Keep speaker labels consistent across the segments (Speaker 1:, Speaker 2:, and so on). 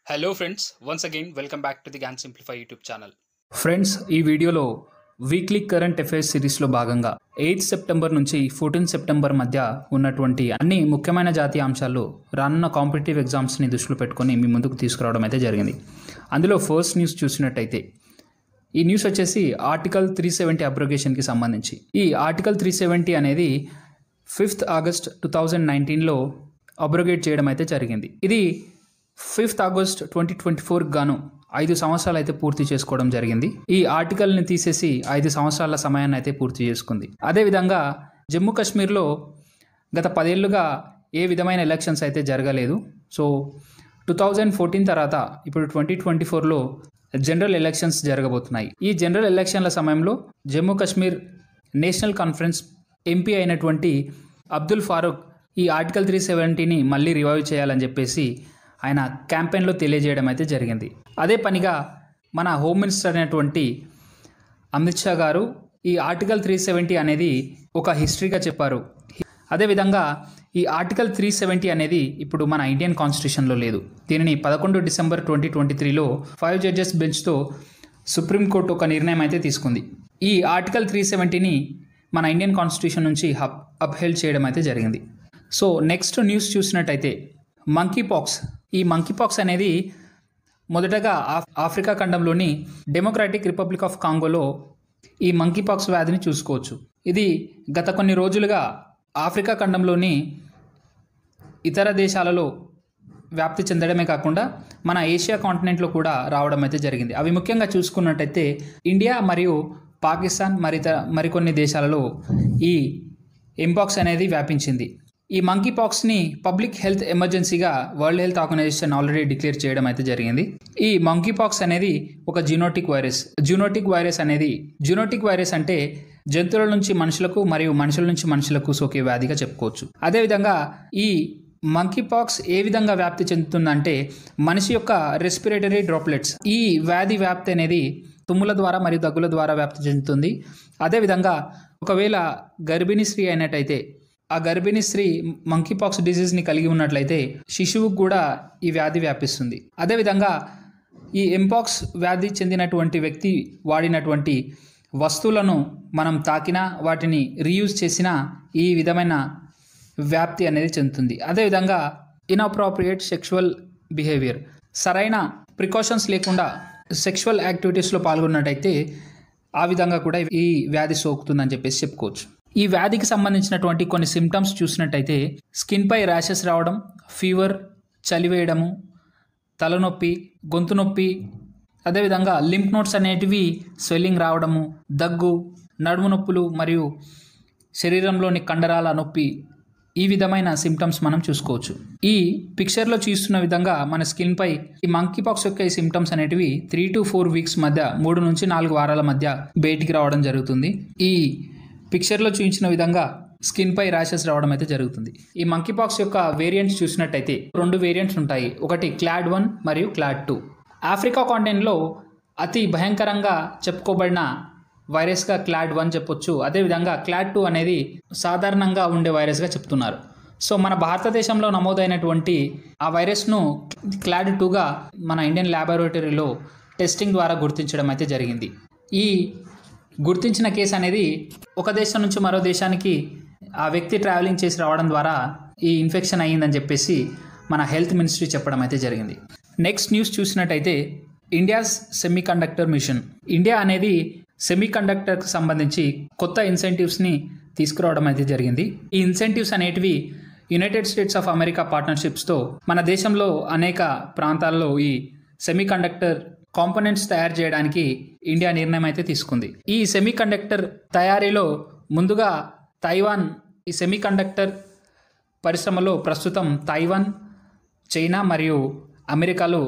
Speaker 1: Hello friends, once again welcome back to the GAN Simplify YouTube channel.
Speaker 2: Friends ఈ వీడియోలో weekly current affairs సిరీస్లో భాగంగా 8 September నుంచి 14 September మధ్య ఉన్నటువంటి అన్ని ముఖ్యమైన జాతీయ అంశాలు రానున్న కాంపిటేటివ్ ఎగ్జామ్స్ని దృష్టిలో పెట్టుకొని మీ ముందుకు తీసుకురావడం అయితే జరిగింది. అందులో ఫస్ట్ న్యూస్ చూసినట్టయితే ఈ న్యూస్ వచ్చేసి ఆర్టికల్ 370 అబ్రోగేషన్కి సంబంధించి. ఈ ఆర్టికల్ 370 అనేది 5th ఆగస్ట్ 2019లో అబ్రోగేట్ చేయడం అయితే జరిగింది. ఇది 5th ఆగస్ట్ 2024 గాను 5 సంవత్సరాలు అయితే పూర్తి చేసుకోవడం జరిగింది. ఈ ఆర్టికల్ని తీసేసి 5 సంవత్సరాల సమయాన్ని అయితే పూర్తి చేసుకుంది. అదేవిధంగా జమ్మూ కాశ్మీర్లో గత 10 ఏళ్లుగా ఏ విధమైన ఎలక్షన్స్ అయితే జరగలేదు. సో 2014 తర్వాత ఇప్పుడు 2024లో జనరల్ ఎలక్షన్స్ జరగబోతున్నాయి. ఈ జనరల్ ఎలక్షన్ల సమయంలో Jammu Kashmir national conference MP అయినటువంటి అబ్దుల్ ఫారూక్ ఈ ఆర్టికల్ 370ని మళ్ళీ రివైవ్ చేయాలని చెప్పేసి ఆయన క్యాంపెయిన్లో తెలియజేయడం అయితే జరిగింది. అదే పనిగా మన హోమ్ మినిస్టర్ అయినటువంటి అమిత్ షా గారు ఈ ఆర్టికల్ 370 అనేది ఒక హిస్టరీగా చెప్పారు. అదేవిధంగా ఈ ఆర్టికల్ 370 అనేది ఇప్పుడు మన ఇండియన్ కాన్స్టిట్యూషన్లో లేదు. దీనిని 11 డిసెంబర్ 2023లో 5 జడ్జెస్ బెంచ్తో సుప్రీంకోర్టు ఒక నిర్ణయం అయితే తీసుకుంది. ఈ ఆర్టికల్ 370ని మన ఇండియన్ కాన్స్టిట్యూషన్ నుంచి అప్హెల్డ్ చేయడం అయితే జరిగింది. సో నెక్స్ట్ న్యూస్ చూసినట్టయితే మంకీపాక్స్. ఈ మంకీపాక్స్ అనేది మొదటగా ఆఫ్రికా ఖండంలోని డెమోక్రాటిక్ రిపబ్లిక్ ఆఫ్ కాంగోలో ఈ మంకీపాక్స్ వ్యాధిని చూసుకోవచ్చు. ఇది గత కొన్ని రోజులుగా ఆఫ్రికా ఖండంలోని ఇతర దేశాలలో వ్యాప్తి చెందడమే కాకుండా మన ఏషియా కాంటినెంట్లో కూడా రావడం అయితే జరిగింది. అవి ముఖ్యంగా చూసుకున్నట్టయితే ఇండియా మరియు పాకిస్తాన్ మరికొన్ని దేశాలలో ఈ ఎంపాక్స్ అనేది వ్యాపించింది. ఈ మంకీపాక్స్ని పబ్లిక్ హెల్త్ ఎమర్జెన్సీగా World Health Organization already declare చేయడం అయితే జరిగింది. ఈ మంకీపాక్స్ అనేది ఒక జూనోటిక్ వైరస్. జూనోటిక్ వైరస్ అంటే జంతువుల నుంచి మనుషులకు మరియు మనుషుల నుంచి మనుషులకు సోకే వ్యాధిగా చెప్పుకోవచ్చు. అదేవిధంగా ఈ మంకీపాక్స్ ఏ విధంగా వ్యాప్తి చెందుతుందంటే మనిషి యొక్క రెస్పిరేటరీ డ్రాప్లెట్స్. ఈ వ్యాధి వ్యాప్తి అనేది తుమ్ముల ద్వారా మరియు దగ్గుల ద్వారా వ్యాప్తి చెందుతుంది. అదేవిధంగా ఒకవేళ గర్భిణీ స్త్రీ అయినట్టయితే ఆ గర్భిణీ స్త్రీ మంకీపాక్స్ డిజీజ్ని కలిగి ఉన్నట్లయితే శిశువుకు కూడా ఈ వ్యాధి వ్యాపిస్తుంది. అదేవిధంగా ఈ ఎంపాక్స్ వ్యాధి చెందినటువంటి వ్యక్తి వాడినటువంటి వస్తువులను మనం తాకినా వాటిని రీయూజ్ చేసినా ఈ విధమైన వ్యాప్తి అనేది చెందుతుంది. అదేవిధంగా ఇన్అప్రోప్రియేట్ సెక్షువల్ బిహేవియర్, సరైన ప్రికాషన్స్ లేకుండా సెక్షువల్ యాక్టివిటీస్లో పాల్గొన్నట్టయితే ఆ విధంగా కూడా ఈ వ్యాధి సోకుతుందని చెప్పేసి చెప్పుకోవచ్చు. ఈ వ్యాధికి సంబంధించినటువంటి కొన్ని సిమ్టమ్స్ చూసినట్టయితే స్కిన్పై ర్యాషెస్ రావడం, ఫీవర్, చలివేయడము, తలనొప్పి, గొంతు నొప్పి, అదేవిధంగా లింఫ్ నోడ్స్ అనేటివి స్వెల్లింగ్ రావడము, దగ్గు, నడుము నొప్పులు మరియు శరీరంలోని కండరాల నొప్పి, ఈ విధమైన సిమ్టమ్స్ మనం చూసుకోవచ్చు. ఈ పిక్చర్లో చూస్తున్న విధంగా మన స్కిన్పై ఈ మంకీపాక్స్ యొక్క ఈ సిమ్టమ్స్ అనేటివి 3 to 4 వీక్స్ మధ్య 3 నుంచి 4 వారాల మధ్య బయటికి రావడం జరుగుతుంది. ఈ పిక్చర్లో చూపించిన విధంగా స్కిన్పై ర్యాషెస్ రావడం అయితే జరుగుతుంది. ఈ మంకీపాక్స్ యొక్క వేరియంట్స్ చూసినట్టయితే 2 వేరియంట్స్ ఉంటాయి. ఒకటి క్లాడ్ 1 మరియు క్లాడ్ 2. ఆఫ్రికా కాంటినెంట్లో అతి భయంకరంగా చెప్పుకోబడిన వైరస్గా క్లాడ్ 1 చెప్పొచ్చు. అదేవిధంగా క్లాడ్ 2 అనేది సాధారణంగా ఉండే వైరస్గా చెప్తున్నారు. సో మన భారతదేశంలో నమోదైనటువంటి ఆ వైరస్ను క్లాడ్ 2గా మన ఇండియన్ ల్యాబొరేటరీలో టెస్టింగ్ ద్వారా గుర్తించడం అయితే జరిగింది. ఈ గుర్తించిన కేసు అనేది ఒక దేశం నుంచి మరో దేశానికి ఆ వ్యక్తి ట్రావెలింగ్ చేసి రావడం ద్వారా ఈ ఇన్ఫెక్షన్ అయ్యిందని చెప్పేసి మన హెల్త్ మినిస్ట్రీ చెప్పడం అయితే జరిగింది. నెక్స్ట్ న్యూస్ చూసినట్టయితే ఇండియాస్ సెమీకండక్టర్ మిషన్. ఇండియా అనేది సెమీకండక్టర్కి సంబంధించి కొత్త ఇన్సెంటివ్స్ని తీసుకురావడం అయితే జరిగింది. ఈ ఇన్సెంటివ్స్ అనేటివి యునైటెడ్ స్టేట్స్ ఆఫ్ అమెరికా పార్ట్నర్షిప్స్తో మన దేశంలో అనేక ప్రాంతాల్లో ఈ సెమీకండక్టర్ కాంపోనెంట్స్ తయారు చేయడానికి ఇండియా నిర్ణయం అయితే తీసుకుంది. ఈ సెమీకండక్టర్ తయారీలో ముందుగా తైవాన్ ఈ సెమీకండక్టర్ పరిశ్రమలో ప్రస్తుతం తైవాన్, చైనా మరియు అమెరికాలో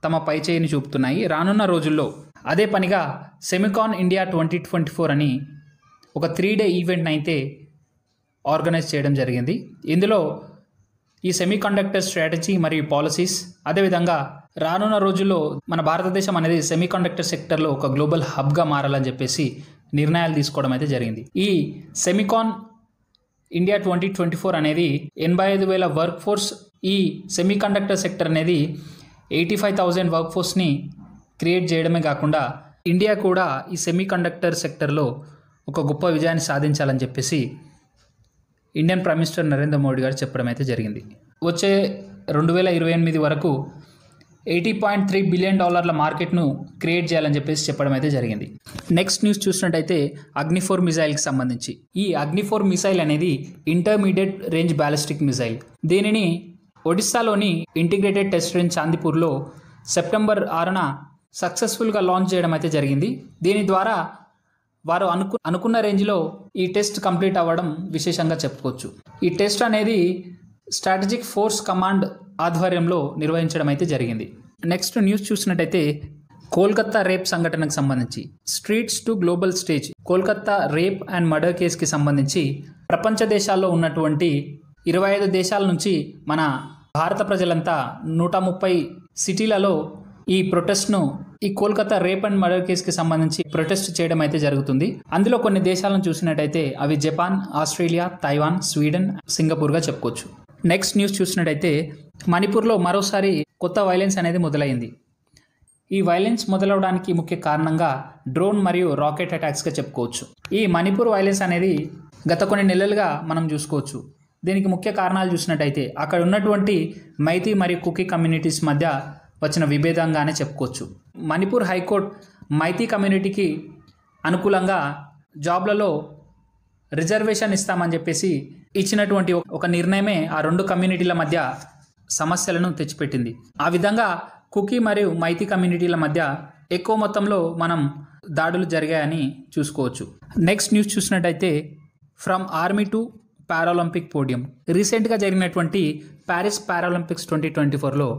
Speaker 2: తమ పైచేయిని చూపుతున్నాయి. రానున్న రోజుల్లో అదే పనిగా సెమికాన్ ఇండియా 2024 అని ఒక 3-day ఈవెంట్ని అయితే ఆర్గనైజ్ చేయడం జరిగింది. ఇందులో ఈ సెమీకండక్టర్ స్ట్రాటజీ మరియు పాలసీస్, అదేవిధంగా రానున్న రోజుల్లో మన భారతదేశం అనేది సెమీకండక్టర్ సెక్టర్లో ఒక గ్లోబల్ హబ్గా మారాలని చెప్పేసి నిర్ణయాలు తీసుకోవడం అయితే జరిగింది. ఈ సెమికాన్ ఇండియా 2024 అనేది 85,000 వర్క్ ఫోర్స్ ఈ సెమీకండక్టర్ సెక్టర్ అనేది 85,000 వర్క్ ఫోర్స్ని క్రియేట్ చేయడమే కాకుండా ఇండియా కూడా ఈ సెమీ కండక్టర్ సెక్టర్లో ఒక గొప్ప విజయాన్ని సాధించాలని చెప్పేసి Indian prime minister Narendra Modi గారు చెప్పడం అయితే జరిగింది. వచ్చే 2028 వరకు $80.3 బిలియన్ మార్కెట్ను క్రియేట్ చేయాలని చెప్పేసి చెప్పడం అయితే జరిగింది. నెక్స్ట్ న్యూస్ చూసినట్టయితే అగ్ని-4 మిసైల్కి సంబంధించి. ఈ అగ్ని-4 మిసైల్ అనేది ఇంటర్మీడియట్ రేంజ్ బ్యాలిస్టిక్ మిసైల్. దీనిని ఒడిస్సాలోని ఇంటిగ్రేటెడ్ టెస్ట్ రేంజ్ చాందీపూర్లో సెప్టెంబర్ 6న సక్సెస్ఫుల్గా లాంచ్ చేయడం అయితే జరిగింది. దీని ద్వారా వారు అనుకున్న రేంజ్లో ఈ టెస్ట్ కంప్లీట్ అవ్వడం విశేషంగా చెప్పుకోవచ్చు. ఈ టెస్ట్ అనేది స్ట్రాటజిక్ ఫోర్స్ కమాండ్ ఆధ్వర్యంలో నిర్వహించడం అయితే జరిగింది. నెక్స్ట్ న్యూస్ చూసినట్టయితే కోల్కతా రేప్ సంఘటనకు సంబంధించి streets to global stage. Kolkata rape and murder కేసుకి సంబంధించి ప్రపంచ దేశాల్లో ఉన్నటువంటి 25 దేశాల నుంచి మన భారత ప్రజలంతా 130 సిటీలలో ఈ ప్రొటెస్ట్ను ఈ కోల్కతా రేప్ అండ్ మర్డర్ కేసుకి సంబంధించి ప్రొటెస్ట్ చేయడం అయితే జరుగుతుంది. అందులో కొన్ని దేశాలను చూసినట్టయితే అవి జపాన్, ఆస్ట్రేలియా, తైవాన్, స్వీడన్, సింగపూర్గా చెప్పుకోవచ్చు. నెక్స్ట్ న్యూస్ చూసినట్టయితే మణిపూర్లో మరోసారి కొత్త వైలెన్స్ అనేది మొదలైంది. ఈ వైలెన్స్ మొదలవడానికి ముఖ్య కారణంగా డ్రోన్ మరియు రాకెట్ అటాక్స్గా చెప్పుకోవచ్చు. ఈ మణిపూర్ వైలెన్స్ అనేది గత కొన్ని నెలలుగా మనం చూసుకోవచ్చు. దీనికి ముఖ్య కారణాలు చూసినట్టయితే అక్కడ ఉన్నటువంటి మైతీ మరియు కుకీ కమ్యూనిటీస్ మధ్య వచ్చిన విభేదంగానే చెప్పుకోవచ్చు. మణిపూర్ హైకోర్టు మైతీ కమ్యూనిటీకి అనుకూలంగా జాబ్లలో రిజర్వేషన్ ఇస్తామని చెప్పేసి ఇచ్చినటువంటి ఒక నిర్ణయమే ఆ రెండు కమ్యూనిటీల మధ్య సమస్యలను తెచ్చిపెట్టింది. ఆ విధంగా కుకీ మరియు మైతీ కమ్యూనిటీల మధ్య ఎక్కువ మొత్తంలో మనం దాడులు జరిగాయని చూసుకోవచ్చు. నెక్స్ట్ న్యూస్ చూసినట్టయితే from army to Paralympic podium. రీసెంట్గా జరిగినటువంటి ప్యారిస్ పారాలింపిక్స్ 2024లో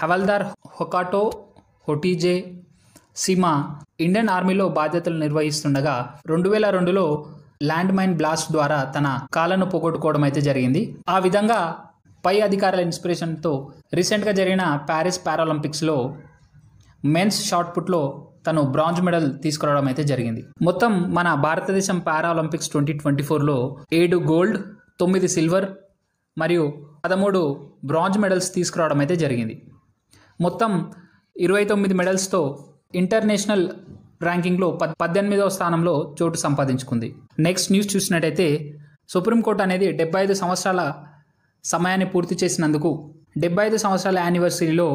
Speaker 2: హవల్దార్ హొకాటో హొటీజే సిమా ఇండియన్ ఆర్మీలో బాధ్యతలు నిర్వహిస్తుండగా 2002లో ల్యాండ్ మైన్ బ్లాస్ట్ ద్వారా తన కాళ్ళను పోగొట్టుకోవడం అయితే జరిగింది. ఆ విధంగా పై అధికారుల ఇన్స్పిరేషన్తో రీసెంట్గా జరిగిన ప్యారిస్ పారాలింపిక్స్లో మెన్స్ షాట్ పుట్లో తను బ్రాంజ్ మెడల్ తీసుకురావడం అయితే జరిగింది. మొత్తం మన భారతదేశం పారాలింపిక్స్ 2024లో 7 గోల్డ్, 9 సిల్వర్ మరియు 13 బ్రాంజ్ మెడల్స్ తీసుకురావడం అయితే జరిగింది. మొత్తం 29 మెడల్స్తో ఇంటర్నేషనల్ ర్యాంకింగ్లో 18వ స్థానంలో చోటు సంపాదించుకుంది. నెక్స్ట్ న్యూస్ చూసినట్టయితే సుప్రీంకోర్టు అనేది 75 సంవత్సరాల సమయాన్ని పూర్తి చేసినందుకు 75 సంవత్సరాల యానివర్సరీలో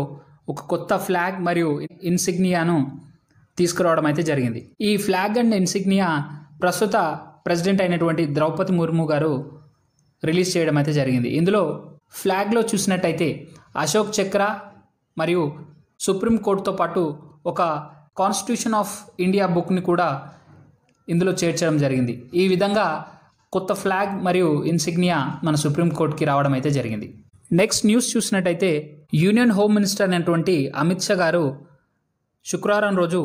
Speaker 2: ఒక కొత్త ఫ్లాగ్ మరియు ఇన్సిగ్నియాను తీసుకురావడం అయితే జరిగింది. ఈ ఫ్లాగ్ అండ్ ఇన్సిగ్నియా ప్రస్తుత ప్రెసిడెంట్ అయినటువంటి ద్రౌపది ముర్ము గారు రిలీజ్ చేయడం అయితే జరిగింది. ఇందులో ఫ్లాగ్లో చూసినట్టయితే అశోక్ చక్ర మరియు సుప్రీంకోర్టుతో పాటు ఒక కాన్స్టిట్యూషన్ ఆఫ్ ఇండియా బుక్ని కూడా ఇందులో చేర్చడం జరిగింది. ఈ విధంగా కొత్త ఫ్లాగ్ మరియు ఇన్సిగ్నియా మన సుప్రీంకోర్టుకి రావడం అయితే జరిగింది. నెక్స్ట్ న్యూస్ చూసినట్టయితే యూనియన్ హోమ్ మినిస్టర్ అయినటువంటి అమిత్ షా గారు శుక్రవారం రోజు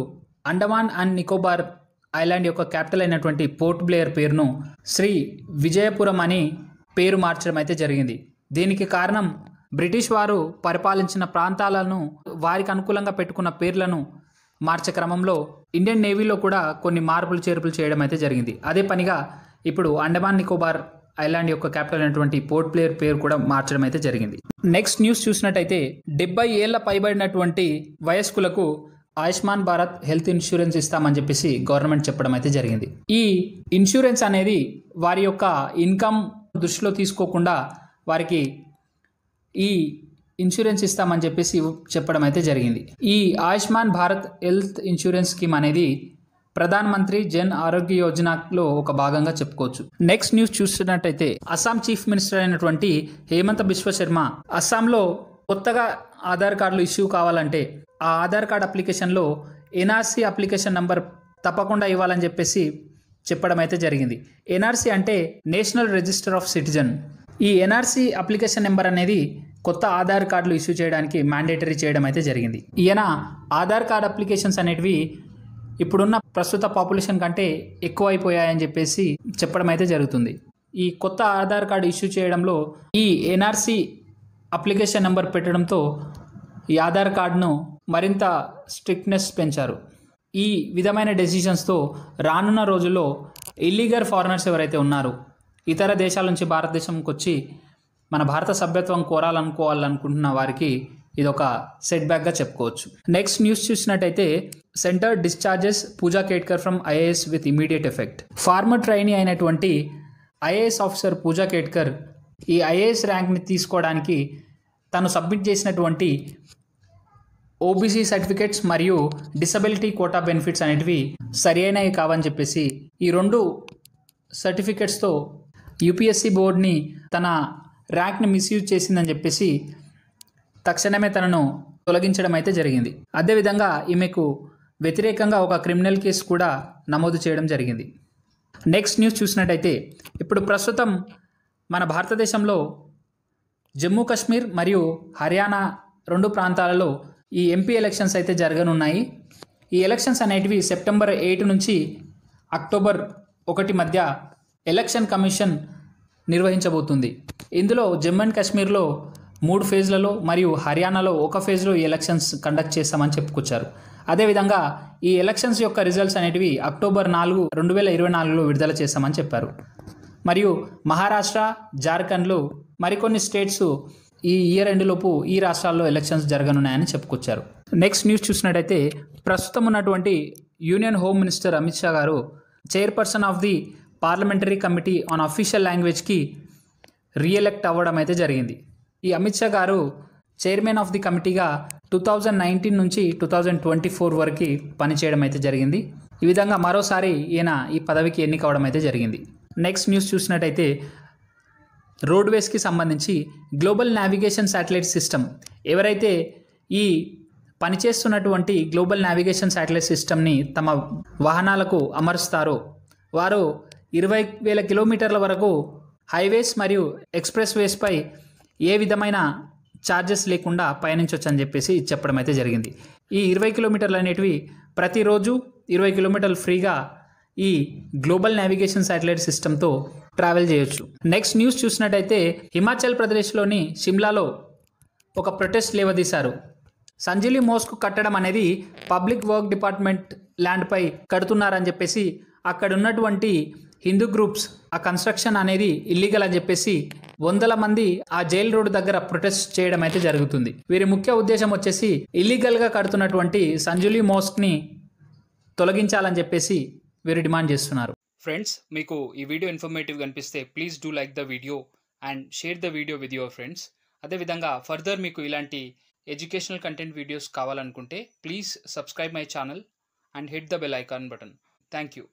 Speaker 2: అండమాన్ అండ్ నికోబార్ ఐలాండ్ యొక్క క్యాపిటల్ అయినటువంటి పోర్ట్ బ్లేయర్ పేరును శ్రీ విజయపురం అని పేరు మార్చడం అయితే జరిగింది. దీనికి కారణం బ్రిటిష్ వారు పరిపాలించిన ప్రాంతాలను వారికి అనుకూలంగా పెట్టుకున్న పేర్లను మార్చే క్రమంలో ఇండియన్ నేవీలో కూడా కొన్ని మార్పులు చేర్పులు చేయడం అయితే జరిగింది. అదే పనిగా ఇప్పుడు అండమాన్ నికోబార్ ఐలాండ్ యొక్క క్యాపిటల్ అయినటువంటి పోర్ట్ బ్లేయర్ పేరు కూడా మార్చడం అయితే జరిగింది. నెక్స్ట్ న్యూస్ చూసినట్టయితే 70 ఏళ్ల పైబడినటువంటి వయస్కులకు ఆయుష్మాన్ భారత్ హెల్త్ ఇన్సూరెన్స్ ఇస్తామని చెప్పేసి గవర్నమెంట్ చెప్పడం అయితే జరిగింది. ఈ ఇన్సూరెన్స్ అనేది వారి యొక్క ఇన్కమ్ దృష్టిలో తీసుకోకుండా వారికి ఈ ఇన్సూరెన్స్ ఇస్తామని చెప్పేసి చెప్పడం అయితే జరిగింది. ఈ Ayushman Bharat health insurance scheme అనేది ప్రధాన మంత్రి జన్ ఆరోగ్య యోజనలో ఒక భాగంగా చెప్పుకోవచ్చు. నెక్స్ట్ న్యూస్ చూస్తున్నట్టయితే అస్సాం చీఫ్ మినిస్టర్ అయినటువంటి హేమంత బిశ్వ శర్మ అస్సాంలో కొత్తగా ఆధార్ కార్డులు ఇష్యూ కావాలంటే ఆ ఆధార్ కార్డ్ అప్లికేషన్లో ఎన్ఆర్సీ అప్లికేషన్ నంబర్ తప్పకుండా ఇవ్వాలని చెప్పేసి చెప్పడం అయితే జరిగింది. ఎన్ఆర్సీ అంటే నేషనల్ రిజిస్టర్ ఆఫ్ సిటిజన్. ఈ ఎన్ఆర్సీ అప్లికేషన్ నెంబర్ అనేది కొత్త ఆధార్ కార్డులు ఇష్యూ చేయడానికి మ్యాండేటరీ చేయడం అయితే జరిగింది. ఈయన ఆధార్ కార్డ్ అప్లికేషన్స్ అనేటివి ఇప్పుడున్న ప్రస్తుత పాపులేషన్ కంటే ఎక్కువ అయిపోయాయని చెప్పేసి చెప్పడం అయితే జరుగుతుంది. ఈ కొత్త ఆధార్ కార్డు ఇష్యూ చేయడంలో ఈ ఎన్ఆర్సీ అప్లికేషన్ నెంబర్ పెట్టడంతో ఈ ఆధార్ కార్డును మరింత స్ట్రిక్ట్నెస్ పెంచారు. ఈ విధమైన డెసిషన్స్తో రానున్న రోజుల్లో ఇల్లీగల్ ఫారినర్స్ ఎవరైతే ఉన్నారో ఇతర దేశాల నుంచి భారతదేశంకి వచ్చి మన భారత సభ్యత్వం కోరాలనుకుంటున్న వారికి ఇది ఒక సెట్ బ్యాక్గా చెప్పుకోవచ్చు. నెక్స్ట్ న్యూస్ చూసినట్టయితే centre discharges Puja Khedkar from IAS with immediate effect. Former trainee అయినటువంటి ఐఏఎస్ ఆఫీసర్ పూజా కేట్కర్ ఈ ఐఏఎస్ ర్యాంక్ని తీసుకోవడానికి తను సబ్మిట్ చేసినటువంటి ఓబీసీ సర్టిఫికేట్స్ మరియు డిసబిలిటీ కోటా బెనిఫిట్స్ అనేటివి సరైనవి కావని చెప్పేసి ఈ 2 సర్టిఫికేట్స్తో యూపీఎస్సీ బోర్డ్ని తన ర్యాంక్ని మిస్యూజ్ చేసిందని చెప్పేసి తక్షణమే తనను తొలగించడం అయితే జరిగింది. అదేవిధంగా ఈమెకు వ్యతిరేకంగా ఒక క్రిమినల్ కేసు కూడా నమోదు చేయడం జరిగింది. నెక్స్ట్ న్యూస్ చూసినట్టయితే ఇప్పుడు ప్రస్తుతం మన భారతదేశంలో జమ్మూ కాశ్మీర్ మరియు హర్యానా 2 ప్రాంతాలలో ఈ ఎంపీ ఎలక్షన్స్ అయితే జరగనున్నాయి. ఈ ఎలక్షన్స్ అనేటివి సెప్టెంబర్ 8 నుంచి అక్టోబర్ 1 మధ్య ఎలక్షన్ కమిషన్ నిర్వహించబోతుంది. ఇందులో జమ్మూ అండ్ కాశ్మీర్లో 3 ఫేజ్లలో మరియు హర్యానాలో 1 ఫేజ్లో ఈ ఎలక్షన్స్ కండక్ట్ చేస్తామని చెప్పుకొచ్చారు. అదేవిధంగా ఈ ఎలక్షన్స్ యొక్క రిజల్ట్స్ అనేటివి అక్టోబర్ 4, 2024లో విడుదల చేస్తామని చెప్పారు. మరియు మహారాష్ట్ర, జార్ఖండ్లో మరికొన్ని స్టేట్స్ ఈ ఇయర్ ఎండ్లోపు ఈ రాష్ట్రాల్లో ఎలక్షన్స్ జరగనున్నాయని చెప్పుకొచ్చారు. నెక్స్ట్ న్యూస్ చూసినట్టయితే ప్రస్తుతం ఉన్నటువంటి union home minister Amit Shah గారు chairperson of the parliamentary committee on official లాంగ్వేజ్కి రీఎలెక్ట్ అవ్వడం అయితే జరిగింది. ఈ అమిత్ షా గారు చైర్మన్ ఆఫ్ ది కమిటీగా 2019 నుంచి 2024 వరకు పనిచేయడం అయితే జరిగింది. ఈ విధంగా మరోసారి ఈయన ఈ పదవికి ఎన్నికవడం అయితే జరిగింది. నెక్స్ట్ న్యూస్ చూసినట్టయితే రోడ్వేస్కి సంబంధించి గ్లోబల్ నావిగేషన్ శాటిలైట్ సిస్టమ్ ఎవరైతే ఈ పనిచేస్తున్నటువంటి గ్లోబల్ నావిగేషన్ శాటిలైట్ సిస్టమ్ని తమ వాహనాలకు అమరుస్తారో వారు 20,000 కిలోమీటర్ల వరకు హైవేస్ మరియు ఎక్స్ప్రెస్ వేస్పై ఏ విధమైన ఛార్జెస్ లేకుండా పయనించవచ్చు అని చెప్పేసి చెప్పడం అయితే జరిగింది. ఈ 20 కిలోమీటర్లు అనేటివి ప్రతిరోజు 20 కిలోమీటర్లు ఫ్రీగా ఈ గ్లోబల్ నావిగేషన్ శాటిలైట్ సిస్టమ్తో ట్రావెల్ చేయొచ్చు. నెక్స్ట్ న్యూస్ చూసినట్టయితే హిమాచల్ ప్రదేశ్లోని షిమ్లాలో ఒక ప్రొటెస్ట్ లేవదీశారు. సంజీలి మోస్కు కట్టడం అనేది పబ్లిక్ వర్క్ డిపార్ట్మెంట్ ల్యాండ్పై కడుతున్నారని చెప్పేసి అక్కడ ఉన్నటువంటి హిందూ గ్రూప్స్ ఆ కన్స్ట్రక్షన్ అనేది ఇల్లీగల్ అని చెప్పేసి 100 మంది ఆ జైల్ రోడ్ దగ్గర ప్రొటెస్ట్ చేయడం అయితే జరుగుతుంది. వీరి ముఖ్య ఉద్దేశం వచ్చేసి ఇల్లీగల్గా కడుతున్నటువంటి సంజులీ మోస్క్ని తొలగించాలని చెప్పేసి వీరు డిమాండ్ చేస్తున్నారు.
Speaker 1: ఫ్రెండ్స్, మీకు ఈ వీడియో ఇన్ఫర్మేటివ్గా అనిపిస్తే please do like the video and share the video with your friends. అదేవిధంగా ఫర్దర్ మీకు ఇలాంటి ఎడ్యుకేషనల్ కంటెంట్ వీడియోస్ కావాలనుకుంటే please subscribe my channel and hit the bell icon button. Thank you.